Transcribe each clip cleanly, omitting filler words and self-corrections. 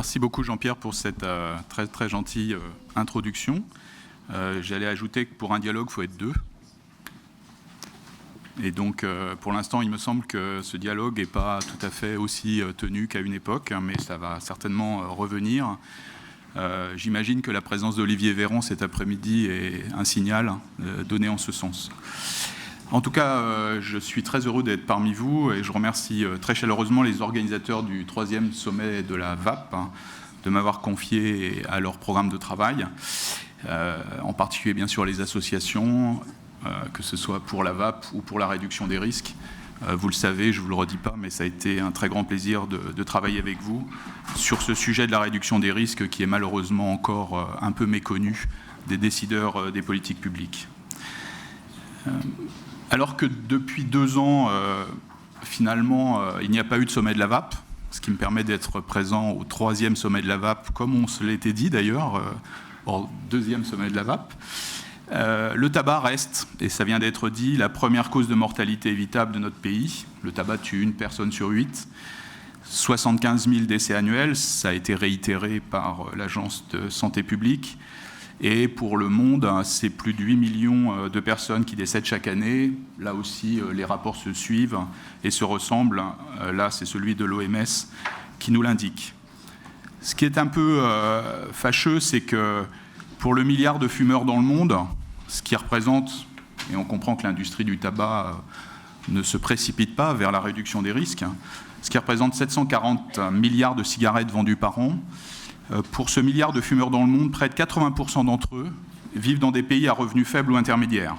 Merci beaucoup Jean-Pierre pour cette très, très gentille introduction. J'allais ajouter que pour un dialogue, il faut être deux. Et donc, pour l'instant, il me semble que ce dialogue n'est pas tout à fait aussi tenu qu'à une époque, mais ça va certainement revenir. J'imagine que la présence d'Olivier Véran cet après-midi est un signal donné en ce sens. En tout cas, je suis très heureux d'être parmi vous et je remercie très chaleureusement les organisateurs du 3e sommet de la VAP de m'avoir confié à leur programme de travail, en particulier bien sûr les associations, que ce soit pour la VAP ou pour la réduction des risques. Vous le savez, je ne vous le redis pas, mais ça a été un très grand plaisir de travailler avec vous sur ce sujet de la réduction des risques qui est malheureusement encore un peu méconnu des décideurs des politiques publiques. Alors que depuis 2 ans, finalement, il n'y a pas eu de sommet de la VAP, ce qui me permet d'être présent au 3e sommet de la VAP, comme on se l'était dit d'ailleurs, au 2e sommet de la VAP. Le tabac reste, et ça vient d'être dit, la première cause de mortalité évitable de notre pays. Le tabac tue 1 personne sur 8. 75 000 décès annuels, ça a été réitéré par l'Agence de santé publique. Et pour le monde, c'est plus de 8 millions de personnes qui décèdent chaque année. Là aussi, les rapports se suivent et se ressemblent. Là, c'est celui de l'OMS qui nous l'indique. Ce qui est un peu fâcheux, c'est que pour le milliard de fumeurs dans le monde, ce qui représente, et on comprend que l'industrie du tabac ne se précipite pas vers la réduction des risques, ce qui représente 740 milliards de cigarettes vendues par an, pour ce milliard de fumeurs dans le monde, près de 80% d'entre eux vivent dans des pays à revenus faibles ou intermédiaires.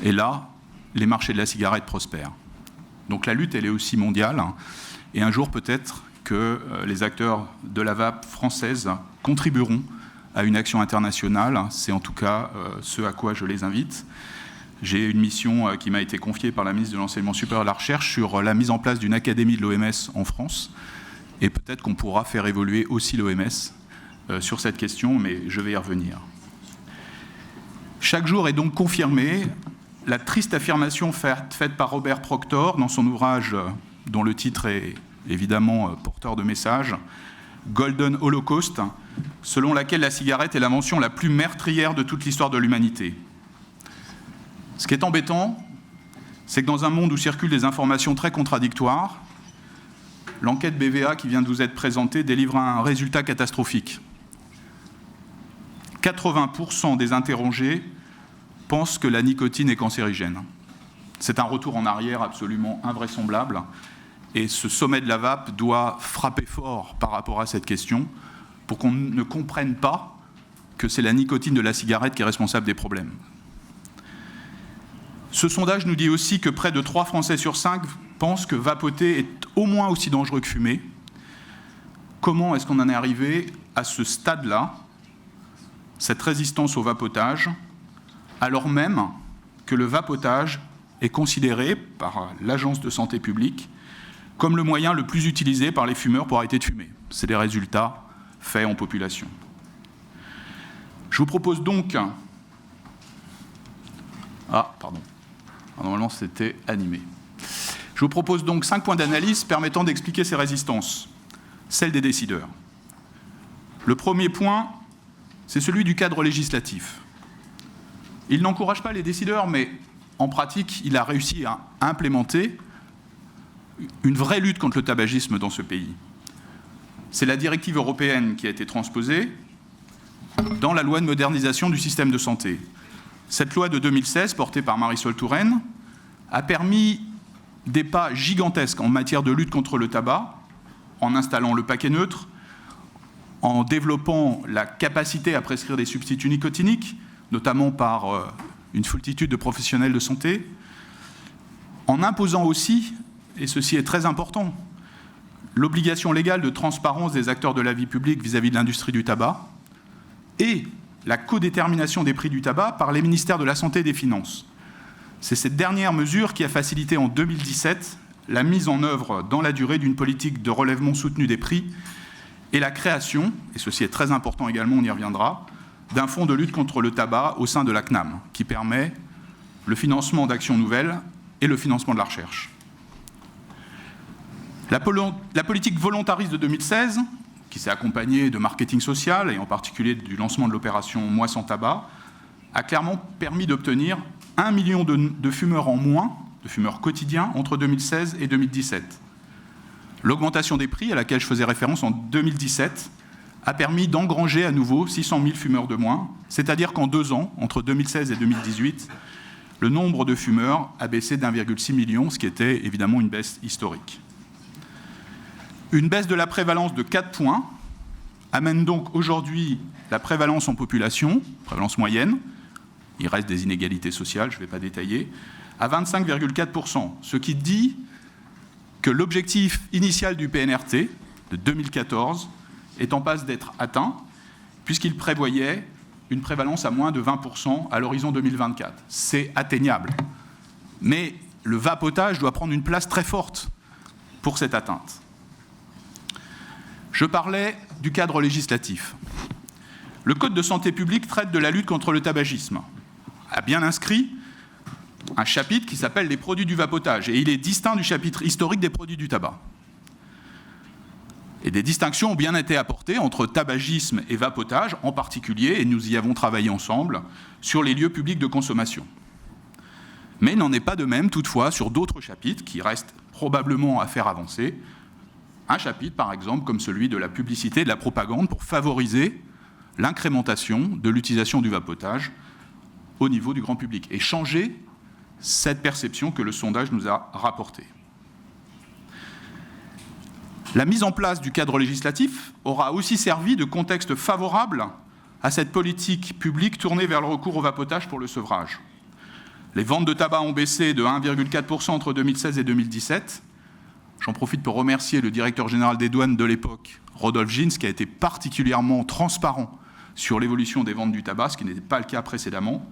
Et là, les marchés de la cigarette prospèrent. Donc la lutte, elle est aussi mondiale. Et un jour, peut-être que les acteurs de la VAP française contribueront à une action internationale. C'est en tout cas ce à quoi je les invite. J'ai une mission qui m'a été confiée par la ministre de l'Enseignement supérieur et de la Recherche sur la mise en place d'une académie de l'OMS en France. Et peut-être qu'on pourra faire évoluer aussi l'OMS sur cette question, mais je vais y revenir. Chaque jour est donc confirmée la triste affirmation faite par Robert Proctor dans son ouvrage dont le titre est évidemment porteur de message, Golden Holocaust, selon laquelle la cigarette est l'invention la plus meurtrière de toute l'histoire de l'humanité. Ce qui est embêtant, c'est que dans un monde où circulent des informations très contradictoires, l'enquête BVA qui vient de vous être présentée délivre un résultat catastrophique. 80% des interrogés pensent que la nicotine est cancérigène. C'est un retour en arrière absolument invraisemblable. Et ce sommet de la VAP doit frapper fort par rapport à cette question pour qu'on ne comprenne pas que c'est la nicotine de la cigarette qui est responsable des problèmes. Ce sondage nous dit aussi que près de 3 Français sur 5 pensent que vapoter est au moins aussi dangereux que fumer. Comment est-ce qu'on en est arrivé à ce stade-là, cette résistance au vapotage, alors même que le vapotage est considéré par l'Agence de santé publique comme le moyen le plus utilisé par les fumeurs pour arrêter de fumer. C'est des résultats faits en population. Je vous propose donc... Ah, pardon. Normalement, c'était animé. Je vous propose donc 5 points d'analyse permettant d'expliquer ces résistances, celles des décideurs. Le premier point, c'est celui du cadre législatif. Il n'encourage pas les décideurs, mais en pratique, il a réussi à implémenter une vraie lutte contre le tabagisme dans ce pays. C'est la directive européenne qui a été transposée dans la loi de modernisation du système de santé. Cette loi de 2016, portée par Marisol Touraine, a permis des pas gigantesques en matière de lutte contre le tabac, en installant le paquet neutre, en développant la capacité à prescrire des substituts nicotiniques, notamment par une foultitude de professionnels de santé, en imposant aussi, et ceci est très important, l'obligation légale de transparence des acteurs de la vie publique vis-à-vis de l'industrie du tabac et la codétermination des prix du tabac par les ministères de la Santé et des Finances. C'est cette dernière mesure qui a facilité en 2017 la mise en œuvre dans la durée d'une politique de relèvement soutenu des prix et la création, et ceci est très important également, on y reviendra, d'un fonds de lutte contre le tabac au sein de la CNAM, qui permet le financement d'actions nouvelles et le financement de la recherche. La politique volontariste de 2016 qui s'est accompagné de marketing social, et en particulier du lancement de l'opération Moi sans tabac, a clairement permis d'obtenir 1 million de fumeurs en moins, de fumeurs quotidiens, entre 2016 et 2017. L'augmentation des prix, à laquelle je faisais référence en 2017, a permis d'engranger à nouveau 600 000 fumeurs de moins, c'est-à-dire qu'en 2 ans, entre 2016 et 2018, le nombre de fumeurs a baissé d'1,6 million, ce qui était évidemment une baisse historique. Une baisse de la prévalence de 4 points amène donc aujourd'hui la prévalence en population, prévalence moyenne, il reste des inégalités sociales, je ne vais pas détailler, à 25,4%, ce qui dit que l'objectif initial du PNRT de 2014 est en passe d'être atteint, puisqu'il prévoyait une prévalence à moins de 20% à l'horizon 2024. C'est atteignable. Mais le vapotage doit prendre une place très forte pour cette atteinte. Je parlais du cadre législatif. Le Code de santé publique traite de la lutte contre le tabagisme, a bien inscrit un chapitre qui s'appelle « Les produits du vapotage » et il est distinct du chapitre historique des produits du tabac. Et des distinctions ont bien été apportées entre tabagisme et vapotage, en particulier, et nous y avons travaillé ensemble, sur les lieux publics de consommation. Mais il n'en est pas de même, toutefois, sur d'autres chapitres qui restent probablement à faire avancer. Un chapitre, par exemple, comme celui de la publicité et de la propagande pour favoriser l'incrémentation de l'utilisation du vapotage au niveau du grand public et changer cette perception que le sondage nous a rapportée. La mise en place du cadre législatif aura aussi servi de contexte favorable à cette politique publique tournée vers le recours au vapotage pour le sevrage. Les ventes de tabac ont baissé de 1,4% entre 2016 et 2017. J'en profite pour remercier le directeur général des douanes de l'époque, Rodolphe Gins, qui a été particulièrement transparent sur l'évolution des ventes du tabac, ce qui n'était pas le cas précédemment.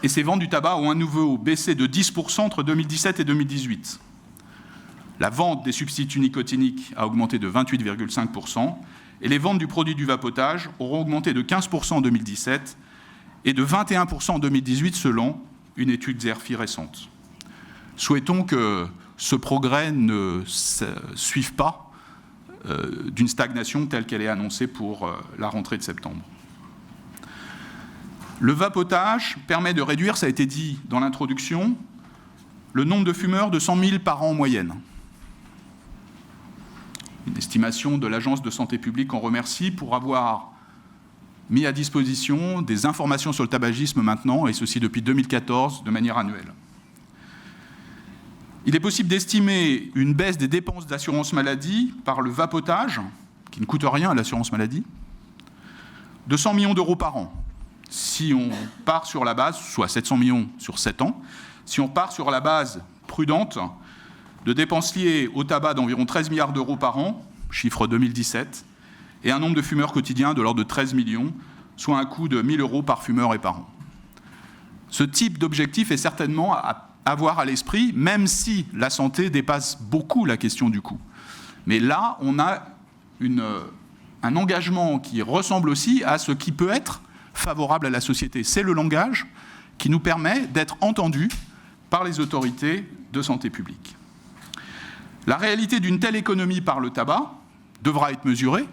Et ces ventes du tabac ont à nouveau baissé de 10% entre 2017 et 2018. La vente des substituts nicotiniques a augmenté de 28,5% et les ventes du produit du vapotage auront augmenté de 15% en 2017 et de 21% en 2018 selon une étude Zerfi récente. Souhaitons que ce progrès ne suive pas d'une stagnation telle qu'elle est annoncée pour la rentrée de septembre. Le vapotage permet de réduire, ça a été dit dans l'introduction, le nombre de fumeurs de 100 000 par an en moyenne. Une estimation de l'Agence de santé publique en remercie pour avoir mis à disposition des informations sur le tabagisme maintenant, et ceci depuis 2014, de manière annuelle. Il est possible d'estimer une baisse des dépenses d'assurance maladie par le vapotage, qui ne coûte rien à l'assurance maladie, de 100 millions d'euros par an. Si on part sur la base, soit 700 millions sur 7 ans, si on part sur la base prudente de dépenses liées au tabac d'environ 13 milliards d'euros par an, chiffre 2017, et un nombre de fumeurs quotidiens de l'ordre de 13 millions, soit un coût de 1 000 euros par fumeur et par an. Ce type d'objectif est certainement à avoir à l'esprit, même si la santé dépasse beaucoup la question du coût. Mais là, on a un engagement qui ressemble aussi à ce qui peut être favorable à la société. C'est le langage qui nous permet d'être entendus par les autorités de santé publique. La réalité d'une telle économie par le tabac devra être mesurée,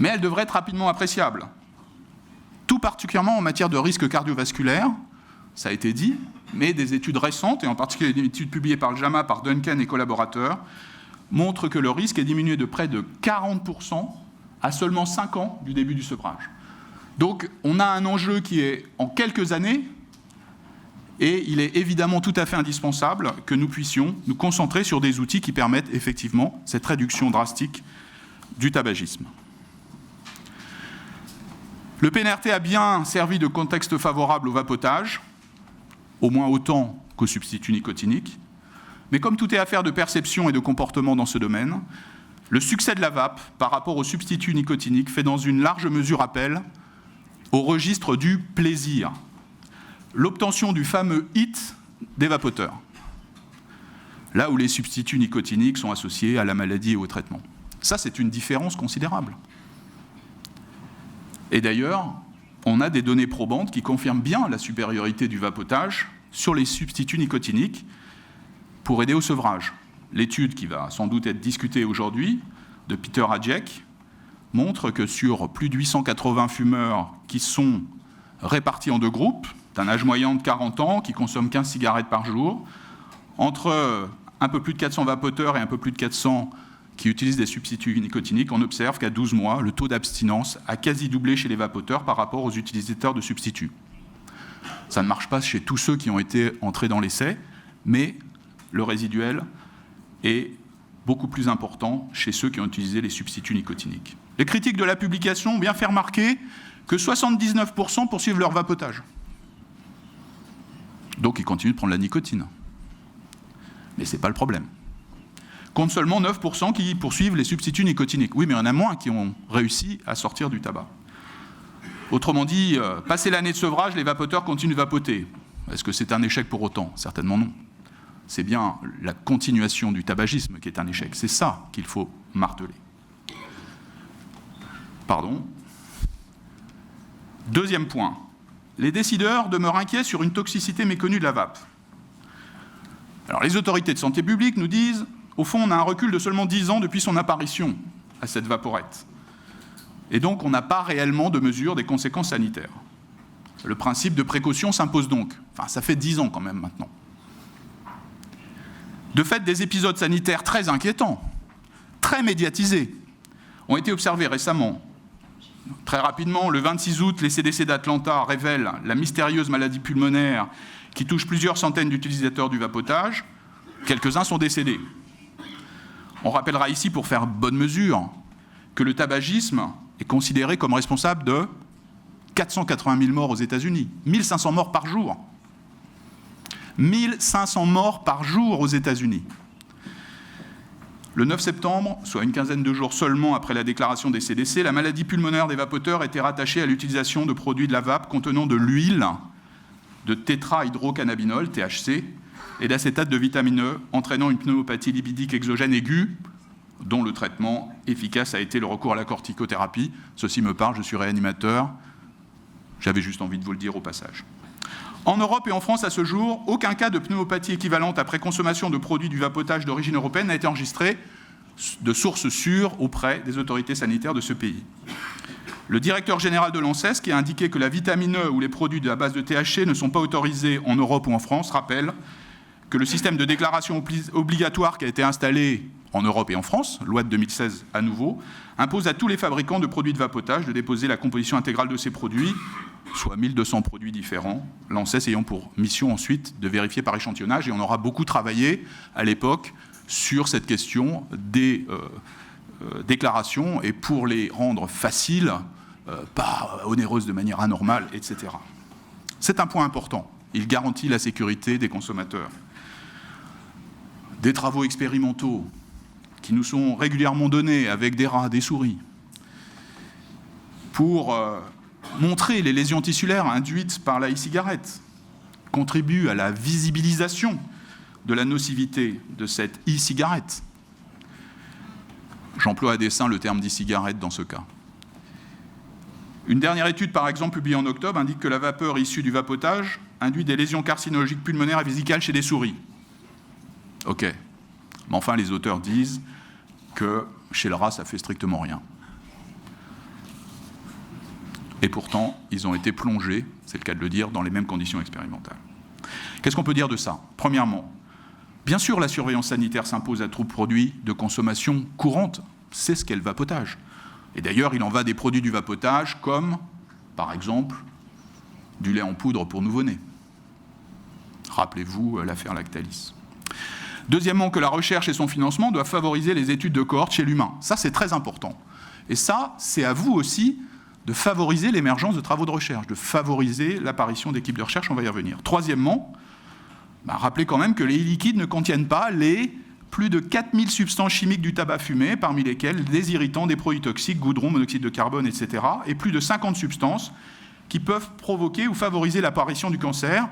mais elle devrait être rapidement appréciable. Tout particulièrement en matière de risque cardiovasculaire, ça a été dit, mais des études récentes, et en particulier des études publiées par le JAMA, par Duncan et collaborateurs, montrent que le risque est diminué de près de 40% à seulement 5 ans du début du sevrage. Donc on a un enjeu qui est en quelques années, et il est évidemment tout à fait indispensable que nous puissions nous concentrer sur des outils qui permettent effectivement cette réduction drastique du tabagisme. Le PNRT a bien servi de contexte favorable au vapotage, au moins autant qu'aux substituts nicotiniques, mais comme tout est affaire de perception et de comportement dans ce domaine, le succès de la vape par rapport aux substituts nicotiniques fait dans une large mesure appel au registre du plaisir, l'obtention du fameux hit des vapoteurs, là où les substituts nicotiniques sont associés à la maladie et au traitement. Ça, c'est une différence considérable. Et d'ailleurs, on a des données probantes qui confirment bien la supériorité du vapotage sur les substituts nicotiniques pour aider au sevrage. L'étude qui va sans doute être discutée aujourd'hui de Peter Hajek montre que sur plus de 880 fumeurs qui sont répartis en deux groupes, d'un âge moyen de 40 ans, qui consomment 15 cigarettes par jour, entre un peu plus de 400 vapoteurs et un peu plus de 400 qui utilisent des substituts nicotiniques, on observe qu'à 12 mois, le taux d'abstinence a quasi doublé chez les vapoteurs par rapport aux utilisateurs de substituts. Ça ne marche pas chez tous ceux qui ont été entrés dans l'essai, mais le résiduel est beaucoup plus important chez ceux qui ont utilisé les substituts nicotiniques. Les critiques de la publication ont bien fait remarquer que 79% poursuivent leur vapotage. Donc ils continuent de prendre la nicotine. Mais ce n'est pas le problème. Compte seulement 9% qui poursuivent les substituts nicotiniques. Oui, mais il y en a moins qui ont réussi à sortir du tabac. Autrement dit, passé l'année de sevrage, les vapoteurs continuent de vapoter. Est-ce que c'est un échec pour autant? Certainement non. C'est bien la continuation du tabagisme qui est un échec. C'est ça qu'il faut marteler. Pardon. Deuxième point. Les décideurs demeurent inquiets sur une toxicité méconnue de la vape. Alors, les autorités de santé publique nous disent, au fond, on a un recul de seulement 10 ans depuis son apparition à cette vaporette. Et donc, on n'a pas réellement de mesure des conséquences sanitaires. Le principe de précaution s'impose donc. Enfin, ça fait 10 ans quand même maintenant. De fait, des épisodes sanitaires très inquiétants, très médiatisés, ont été observés récemment. Très rapidement, le 26 août, les CDC d'Atlanta révèlent la mystérieuse maladie pulmonaire qui touche plusieurs centaines d'utilisateurs du vapotage. Quelques-uns sont décédés. On rappellera ici, pour faire bonne mesure, que le tabagisme est considéré comme responsable de 480 000 morts aux États-Unis, 1500 morts par jour. 1500 morts par jour aux États-Unis. Le 9 septembre, soit une quinzaine de jours seulement après la déclaration des CDC, la maladie pulmonaire des vapoteurs était rattachée à l'utilisation de produits de la vape contenant de l'huile de tétrahydrocannabinol, THC, et d'acétate de vitamine E, entraînant une pneumopathie lipidique exogène aiguë, dont le traitement efficace a été le recours à la corticothérapie. Ceci me parle, je suis réanimateur. J'avais juste envie de vous le dire au passage. En Europe et en France, à ce jour, aucun cas de pneumopathie équivalente après consommation de produits du vapotage d'origine européenne n'a été enregistré de sources sûres auprès des autorités sanitaires de ce pays. Le directeur général de l'ANSES, qui a indiqué que la vitamine E ou les produits de la base de THC ne sont pas autorisés en Europe ou en France, rappelle que le système de déclaration obligatoire qui a été installé en Europe et en France, loi de 2016 à nouveau, impose à tous les fabricants de produits de vapotage de déposer la composition intégrale de ces produits, soit 1200 produits différents, l'ANSES ayant pour mission ensuite de vérifier par échantillonnage. Et on aura beaucoup travaillé à l'époque sur cette question des déclarations et pour les rendre faciles, pas onéreuses de manière anormale, etc. C'est un point important. Il garantit la sécurité des consommateurs. Des travaux expérimentaux qui nous sont régulièrement donnés avec des rats, des souris, pour montrer les lésions tissulaires induites par la e-cigarette, contribuent à la visibilisation de la nocivité de cette e-cigarette. J'emploie à dessein le terme d'e-cigarette dans ce cas. Une dernière étude, par exemple, publiée en octobre, indique que la vapeur issue du vapotage induit des lésions carcinologiques pulmonaires et vésicales chez des souris. Ok. Mais enfin, les auteurs disent que chez le rat, ça fait strictement rien. Et pourtant, ils ont été plongés, c'est le cas de le dire, dans les mêmes conditions expérimentales. Qu'est-ce qu'on peut dire de ça? Premièrement, bien sûr, la surveillance sanitaire s'impose à tout produit de consommation courante. C'est ce qu'est le vapotage. Et d'ailleurs, il en va des produits du vapotage comme, par exemple, du lait en poudre pour nouveau-nés. Rappelez-vous l'affaire Lactalis. Deuxièmement, que la recherche et son financement doivent favoriser les études de cohorte chez l'humain. Ça, c'est très important. Et ça, c'est à vous aussi de favoriser l'émergence de travaux de recherche, de favoriser l'apparition d'équipes de recherche, on va y revenir. Troisièmement, rappelez quand même que les e-liquides ne contiennent pas les plus de 4000 substances chimiques du tabac fumé, parmi lesquelles des irritants, des produits toxiques, goudron, monoxyde de carbone, etc., et plus de 50 substances qui peuvent provoquer ou favoriser l'apparition du cancer,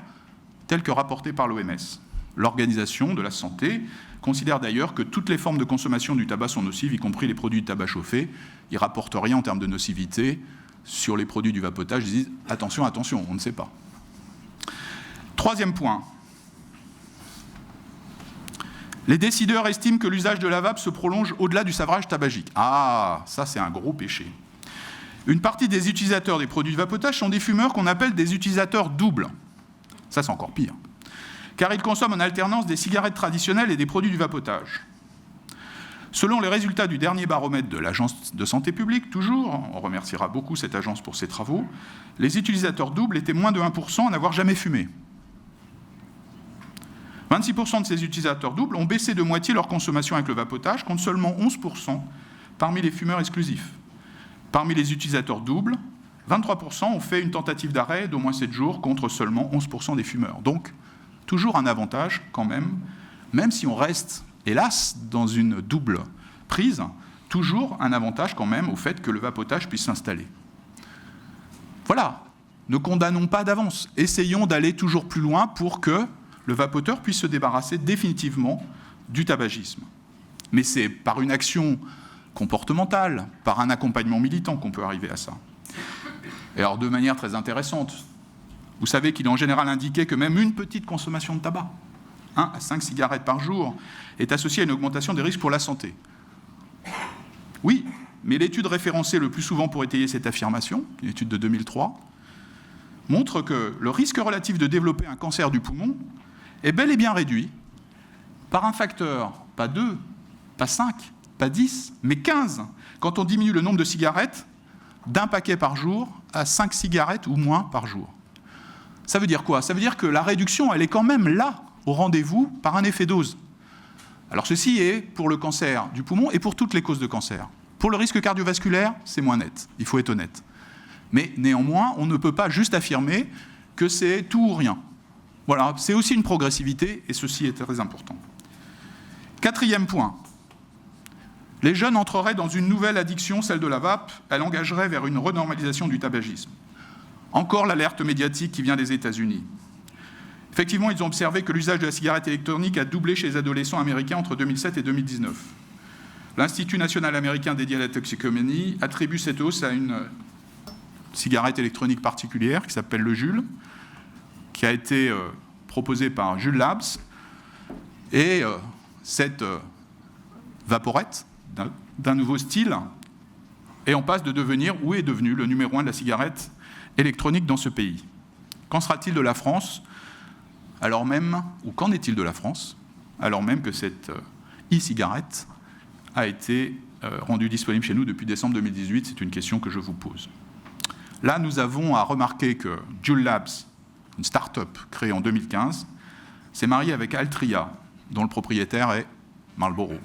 tel que rapporté par l'OMS. L'Organisation de la santé considère d'ailleurs que toutes les formes de consommation du tabac sont nocives, y compris les produits de tabac chauffé. Ils ne rapportent rien en termes de nocivité sur les produits du vapotage. Ils disent « attention, attention, on ne sait pas ». Troisième point. Les décideurs estiment que l'usage de la vape se prolonge au-delà du sevrage tabagique. Ah, ça c'est un gros péché. Une partie des utilisateurs des produits de vapotage sont des fumeurs qu'on appelle des utilisateurs doubles. Ça c'est encore pire. Car ils consomment en alternance des cigarettes traditionnelles et des produits du vapotage. Selon les résultats du dernier baromètre de l'Agence de santé publique, toujours, on remerciera beaucoup cette agence pour ses travaux, les utilisateurs doubles étaient moins de 1% à n'avoir jamais fumé. 26% de ces utilisateurs doubles ont baissé de moitié leur consommation avec le vapotage, contre seulement 11% parmi les fumeurs exclusifs. Parmi les utilisateurs doubles, 23% ont fait une tentative d'arrêt d'au moins 7 jours, contre seulement 11% des fumeurs. Donc, toujours un avantage quand même si on reste, hélas, dans une double prise, toujours un avantage quand même au fait que le vapotage puisse s'installer. Voilà, ne condamnons pas d'avance, essayons d'aller toujours plus loin pour que le vapoteur puisse se débarrasser définitivement du tabagisme. Mais c'est par une action comportementale, par un accompagnement militant qu'on peut arriver à ça. Et alors, de manière très intéressante, vous savez qu'il est en général indiqué que même une petite consommation de tabac, 1 à 5 cigarettes par jour, est associée à une augmentation des risques pour la santé. Oui, mais l'étude référencée le plus souvent pour étayer cette affirmation, une étude de 2003, montre que le risque relatif de développer un cancer du poumon est bel et bien réduit par un facteur, pas 2, pas 5, pas 10, mais 15, quand on diminue le nombre de cigarettes d'un paquet par jour à 5 cigarettes ou moins par jour. Ça veut dire quoi? Ça veut dire que la réduction, elle est quand même là, au rendez-vous, par un effet dose. Alors ceci est pour le cancer du poumon et pour toutes les causes de cancer. Pour le risque cardiovasculaire, c'est moins net, il faut être honnête. Mais néanmoins, on ne peut pas juste affirmer que c'est tout ou rien. Voilà, c'est aussi une progressivité, et ceci est très important. 4e point. Les jeunes entreraient dans une nouvelle addiction, celle de la vape. Elle engagerait vers une renormalisation du tabagisme. Encore l'alerte médiatique qui vient des États-Unis. Effectivement, ils ont observé que l'usage de la cigarette électronique a doublé chez les adolescents américains entre 2007 et 2019. L'Institut national américain dédié à la toxicomanie attribue cette hausse à une cigarette électronique particulière qui s'appelle le Juul, qui a été proposée par Juul Labs. Et cette vaporette d'un nouveau style est en passe de devenir, ou est devenu, le numéro 1 de la cigarette électronique dans ce pays. Qu'en sera-t-il de la France ? Alors même, ou qu'en est-il de la France, alors même que cette e-cigarette a été rendue disponible chez nous depuis décembre 2018, c'est une question que je vous pose. Là, nous avons à remarquer que Juul Labs, une start-up créée en 2015, s'est mariée avec Altria, dont le propriétaire est Marlboro.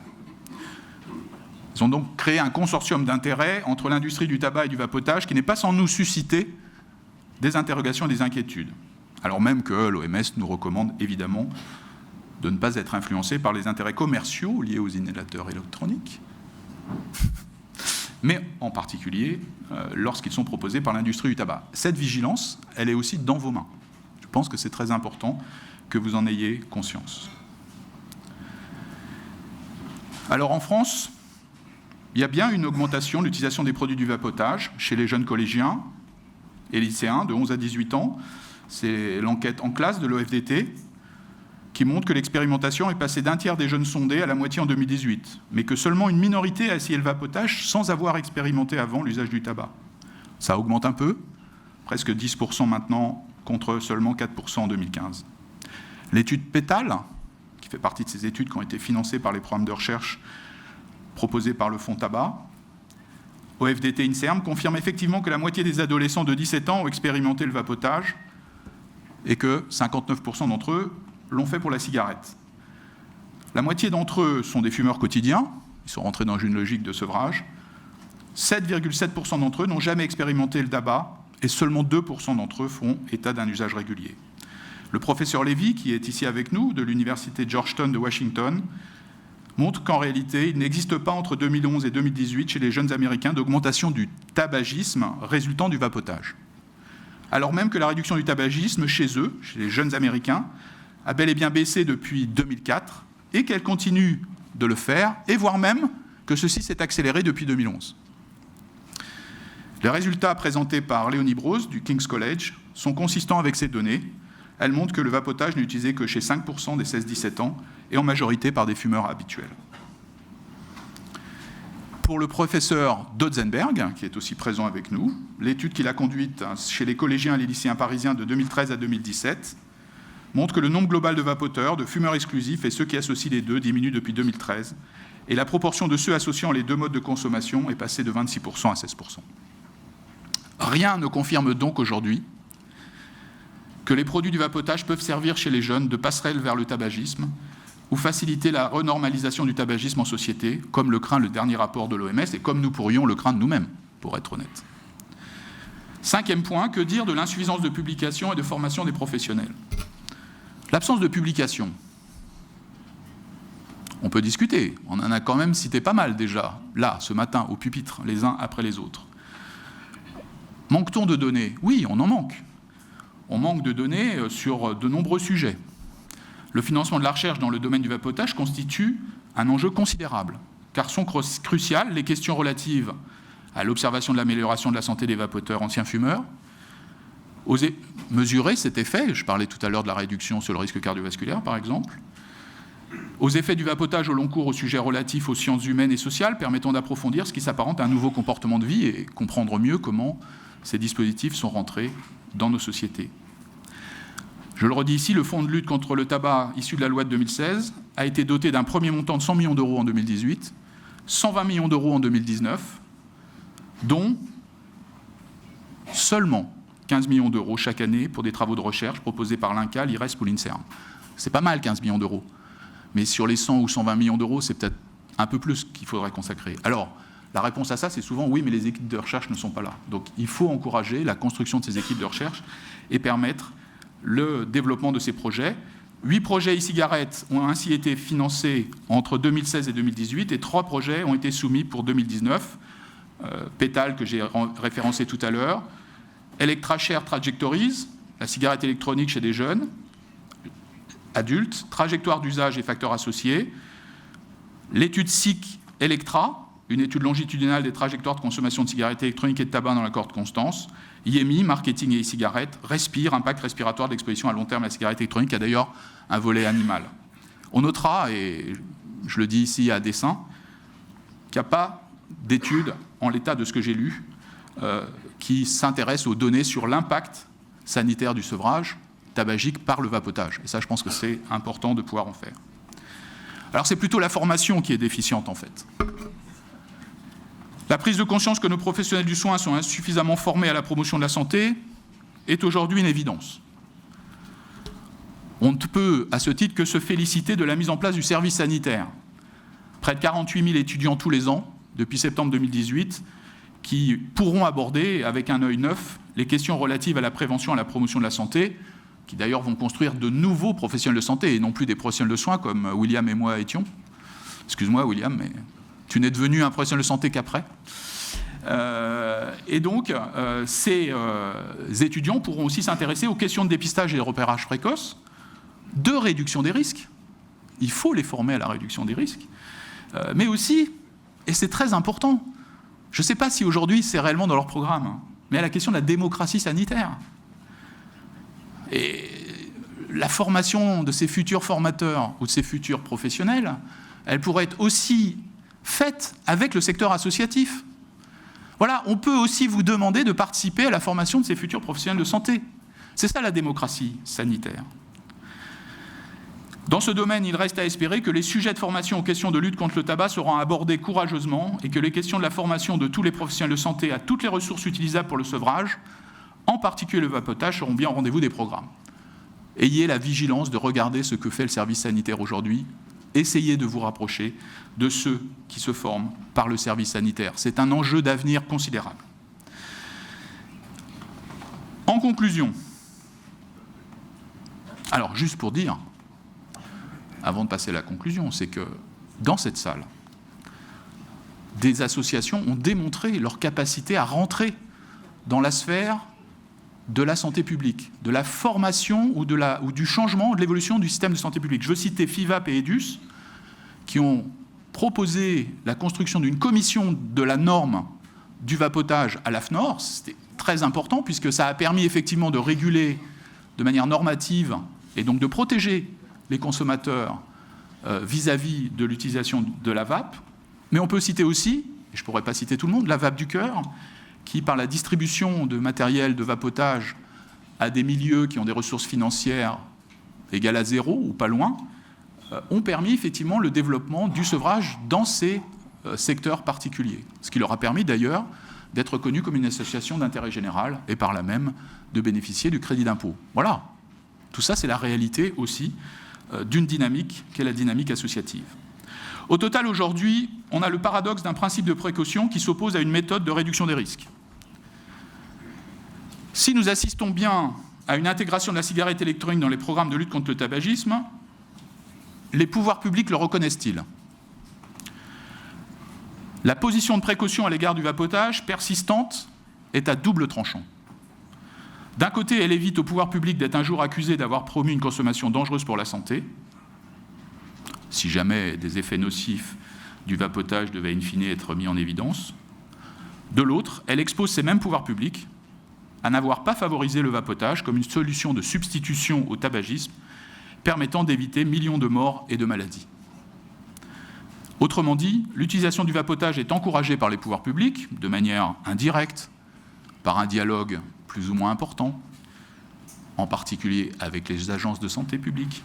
Ils ont donc créé un consortium d'intérêts entre l'industrie du tabac et du vapotage qui n'est pas sans nous susciter des interrogations et des inquiétudes. Alors même que l'OMS nous recommande évidemment de ne pas être influencé par les intérêts commerciaux liés aux inhalateurs électroniques, mais en particulier lorsqu'ils sont proposés par l'industrie du tabac. Cette vigilance, elle est aussi dans vos mains. Je pense que c'est très important que vous en ayez conscience. Alors en France, il y a bien une augmentation de l'utilisation des produits du vapotage chez les jeunes collégiens et lycéens de 11 à 18 ans. C'est l'enquête en classe de l'OFDT qui montre que l'expérimentation est passée d'un tiers des jeunes sondés à la moitié en 2018, mais que seulement une minorité a essayé le vapotage sans avoir expérimenté avant l'usage du tabac. Ça augmente un peu, presque 10% maintenant contre seulement 4% en 2015. L'étude Pétale, qui fait partie de ces études qui ont été financées par les programmes de recherche proposés par le Fonds Tabac, OFDT INSERM, confirme effectivement que la moitié des adolescents de 17 ans ont expérimenté le vapotage et que 59% d'entre eux l'ont fait pour la cigarette. La moitié d'entre eux sont des fumeurs quotidiens, ils sont rentrés dans une logique de sevrage. 7,7% d'entre eux n'ont jamais expérimenté le tabac et seulement 2% d'entre eux font état d'un usage régulier. Le professeur Levy, qui est ici avec nous, de l'université Georgetown de Washington, montre qu'en réalité, il n'existe pas entre 2011 et 2018 chez les jeunes Américains d'augmentation du tabagisme résultant du vapotage. Alors même que la réduction du tabagisme chez eux, chez les jeunes Américains, a bel et bien baissé depuis 2004 et qu'elle continue de le faire, et voire même que ceci s'est accéléré depuis 2011. Les résultats présentés par Léonie Brose du King's College sont consistants avec ces données. Elles montrent que le vapotage n'est utilisé que chez 5% des 16-17 ans et en majorité par des fumeurs habituels. Pour le professeur Dotzenberg, qui est aussi présent avec nous, l'étude qu'il a conduite chez les collégiens et les lycéens parisiens de 2013 à 2017 montre que le nombre global de vapoteurs, de fumeurs exclusifs et ceux qui associent les deux diminue depuis 2013, et la proportion de ceux associant les deux modes de consommation est passée de 26% à 16%. Rien ne confirme donc aujourd'hui que les produits du vapotage peuvent servir chez les jeunes de passerelle vers le tabagisme ou faciliter la renormalisation du tabagisme en société, comme le craint le dernier rapport de l'OMS et comme nous pourrions le craindre nous-mêmes, pour être honnête. 5e point, que dire de l'insuffisance de publication et de formation des professionnels? L'absence de publication. On peut discuter, on en a quand même cité pas mal déjà, là, ce matin, au pupitre, les uns après les autres. Manque-t-on de données? Oui, on en manque. On manque de données sur de nombreux sujets. Le financement de la recherche dans le domaine du vapotage constitue un enjeu considérable, car sont cruciales les questions relatives à l'observation de l'amélioration de la santé des vapoteurs anciens fumeurs, oser mesurer cet effet, je parlais tout à l'heure de la réduction sur le risque cardiovasculaire par exemple, aux effets du vapotage au long cours aux sujets relatifs aux sciences humaines et sociales, permettant d'approfondir ce qui s'apparente à un nouveau comportement de vie et comprendre mieux comment ces dispositifs sont rentrés dans nos sociétés. Je le redis ici, le Fonds de lutte contre le tabac issu de la loi de 2016 a été doté d'un premier montant de 100 millions d'euros en 2018, 120 millions d'euros en 2019, dont seulement 15 millions d'euros chaque année pour des travaux de recherche proposés par l'INCa, l'IRESP ou l'INSERM. C'est pas mal 15 millions d'euros, mais sur les 100 ou 120 millions d'euros, c'est peut-être un peu plus qu'il faudrait consacrer. Alors, la réponse à ça, c'est souvent oui, mais les équipes de recherche ne sont pas là. Donc il faut encourager la construction de ces équipes de recherche et permettre le développement de ces projets. 8 projets e-cigarettes ont ainsi été financés entre 2016 et 2018 et 3 projets ont été soumis pour 2019. Pétale, que j'ai référencé tout à l'heure, ElectraShare Trajectories, la cigarette électronique chez des jeunes, adultes, trajectoire d'usage et facteurs associés, l'étude SIC Electra, une étude longitudinale des trajectoires de consommation de cigarettes électroniques et de tabac dans l'accord de Constance, IMI, marketing et e-cigarettes, Respire, impact respiratoire d'exposition à long terme à la cigarette électronique, qui a d'ailleurs un volet animal. On notera, et je le dis ici à dessein, qu'il n'y a pas d'études, en l'état de ce que j'ai lu, qui s'intéressent aux données sur l'impact sanitaire du sevrage tabagique par le vapotage. Et ça, je pense que c'est important de pouvoir en faire. Alors, c'est plutôt la formation qui est déficiente, en fait. La prise de conscience que nos professionnels du soin sont insuffisamment formés à la promotion de la santé est aujourd'hui une évidence. On ne peut, à ce titre, que se féliciter de la mise en place du service sanitaire. Près de 48 000 étudiants tous les ans, depuis septembre 2018, qui pourront aborder, avec un œil neuf, les questions relatives à la prévention et à la promotion de la santé, qui d'ailleurs vont construire de nouveaux professionnels de santé, et non plus des professionnels de soins comme William et moi étions. Excuse-moi, William, mais tu n'es devenu un professionnel de santé qu'après. Et donc, ces étudiants pourront aussi s'intéresser aux questions de dépistage et de repérage précoce, de réduction des risques. Il faut les former à la réduction des risques. Mais aussi, et c'est très important, je ne sais pas si aujourd'hui c'est réellement dans leur programme, mais à la question de la démocratie sanitaire. Et la formation de ces futurs formateurs ou de ces futurs professionnels, elle pourrait être aussi faite avec le secteur associatif. Voilà, on peut aussi vous demander de participer à la formation de ces futurs professionnels de santé. C'est ça la démocratie sanitaire. Dans ce domaine, il reste à espérer que les sujets de formation aux questions de lutte contre le tabac seront abordés courageusement et que les questions de la formation de tous les professionnels de santé à toutes les ressources utilisables pour le sevrage, en particulier le vapotage, seront bien au rendez-vous des programmes. Ayez la vigilance de regarder ce que fait le service sanitaire aujourd'hui. Essayez de vous rapprocher de ceux qui se forment par le service sanitaire. C'est un enjeu d'avenir considérable. En conclusion, alors juste pour dire, avant de passer à la conclusion, c'est que dans cette salle, des associations ont démontré leur capacité à rentrer dans la sphère de la santé publique, de la formation ou du changement, de l'évolution du système de santé publique. Je veux citer FIVAP et EDUS, qui ont proposé la construction d'une commission de la norme du vapotage à l'AFNOR. C'était très important, puisque ça a permis effectivement de réguler de manière normative, et donc de protéger les consommateurs vis-à-vis de l'utilisation de la vape. Mais on peut citer aussi, et je ne pourrais pas citer tout le monde, la vape du cœur, qui, par la distribution de matériel de vapotage à des milieux qui ont des ressources financières égales à zéro ou pas loin, ont permis effectivement le développement du sevrage dans ces secteurs particuliers. Ce qui leur a permis d'ailleurs d'être reconnus comme une association d'intérêt général et par là même de bénéficier du crédit d'impôt. Voilà. Tout ça, c'est la réalité aussi d'une dynamique qu'est la dynamique associative. Au total, aujourd'hui, on a le paradoxe d'un principe de précaution qui s'oppose à une méthode de réduction des risques. Si nous assistons bien à une intégration de la cigarette électronique dans les programmes de lutte contre le tabagisme, les pouvoirs publics le reconnaissent-ils ? La position de précaution à l'égard du vapotage, persistante, est à double tranchant. D'un côté, elle évite au pouvoir public d'être un jour accusé d'avoir promu une consommation dangereuse pour la santé, si jamais des effets nocifs du vapotage devaient in fine être mis en évidence. De l'autre, elle expose ces mêmes pouvoirs publics à n'avoir pas favorisé le vapotage comme une solution de substitution au tabagisme permettant d'éviter millions de morts et de maladies. Autrement dit, l'utilisation du vapotage est encouragée par les pouvoirs publics, de manière indirecte, par un dialogue plus ou moins important, en particulier avec les agences de santé publique,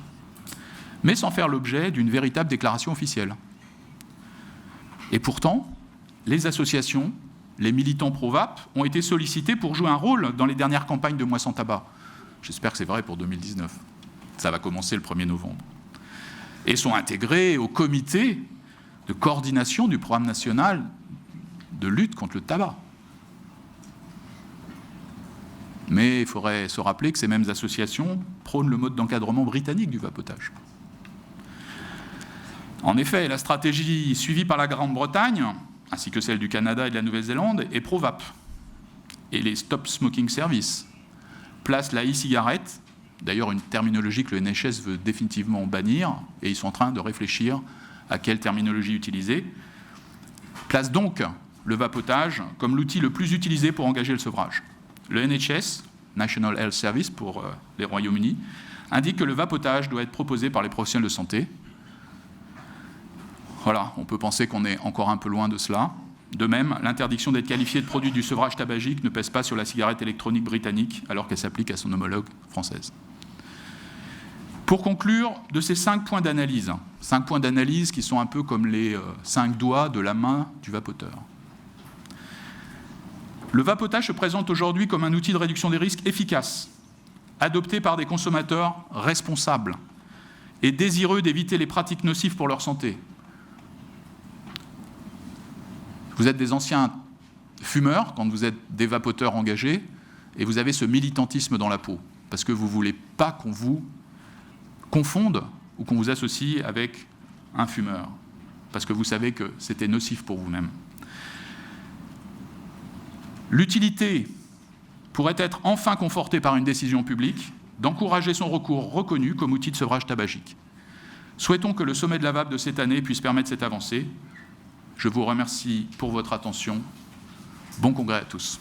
mais sans faire l'objet d'une véritable déclaration officielle. Et pourtant, les associations, les militants pro-vape ont été sollicités pour jouer un rôle dans les dernières campagnes de Moi sans tabac. J'espère que c'est vrai pour 2019. Ça va commencer le 1er novembre. Et sont intégrés au comité de coordination du programme national de lutte contre le tabac. Mais il faudrait se rappeler que ces mêmes associations prônent le mode d'encadrement britannique du vapotage. En effet, la stratégie suivie par la Grande-Bretagne, ainsi que celle du Canada et de la Nouvelle-Zélande, est pro-vape. Et les Stop Smoking Service placent la e-cigarette, d'ailleurs une terminologie que le NHS veut définitivement bannir, et ils sont en train de réfléchir à quelle terminologie utiliser, place donc le vapotage comme l'outil le plus utilisé pour engager le sevrage. Le NHS, National Health Service pour les Royaumes-Unis, indique que le vapotage doit être proposé par les professionnels de santé. Voilà, on peut penser qu'on est encore un peu loin de cela. De même, l'interdiction d'être qualifié de produit du sevrage tabagique ne pèse pas sur la cigarette électronique britannique, alors qu'elle s'applique à son homologue française. Pour conclure, de ces 5 points d'analyse, 5 points d'analyse qui sont un peu comme les 5 doigts de la main du vapoteur. Le vapotage se présente aujourd'hui comme un outil de réduction des risques efficace, adopté par des consommateurs responsables et désireux d'éviter les pratiques nocives pour leur santé. Vous êtes des anciens fumeurs quand vous êtes des vapoteurs engagés et vous avez ce militantisme dans la peau parce que vous ne voulez pas qu'on vous confonde ou qu'on vous associe avec un fumeur parce que vous savez que c'était nocif pour vous-même. L'utilité pourrait être enfin confortée par une décision publique d'encourager son recours reconnu comme outil de sevrage tabagique. Souhaitons que le sommet de la vape de cette année puisse permettre cette avancée. Je vous remercie pour votre attention. Bon congrès à tous.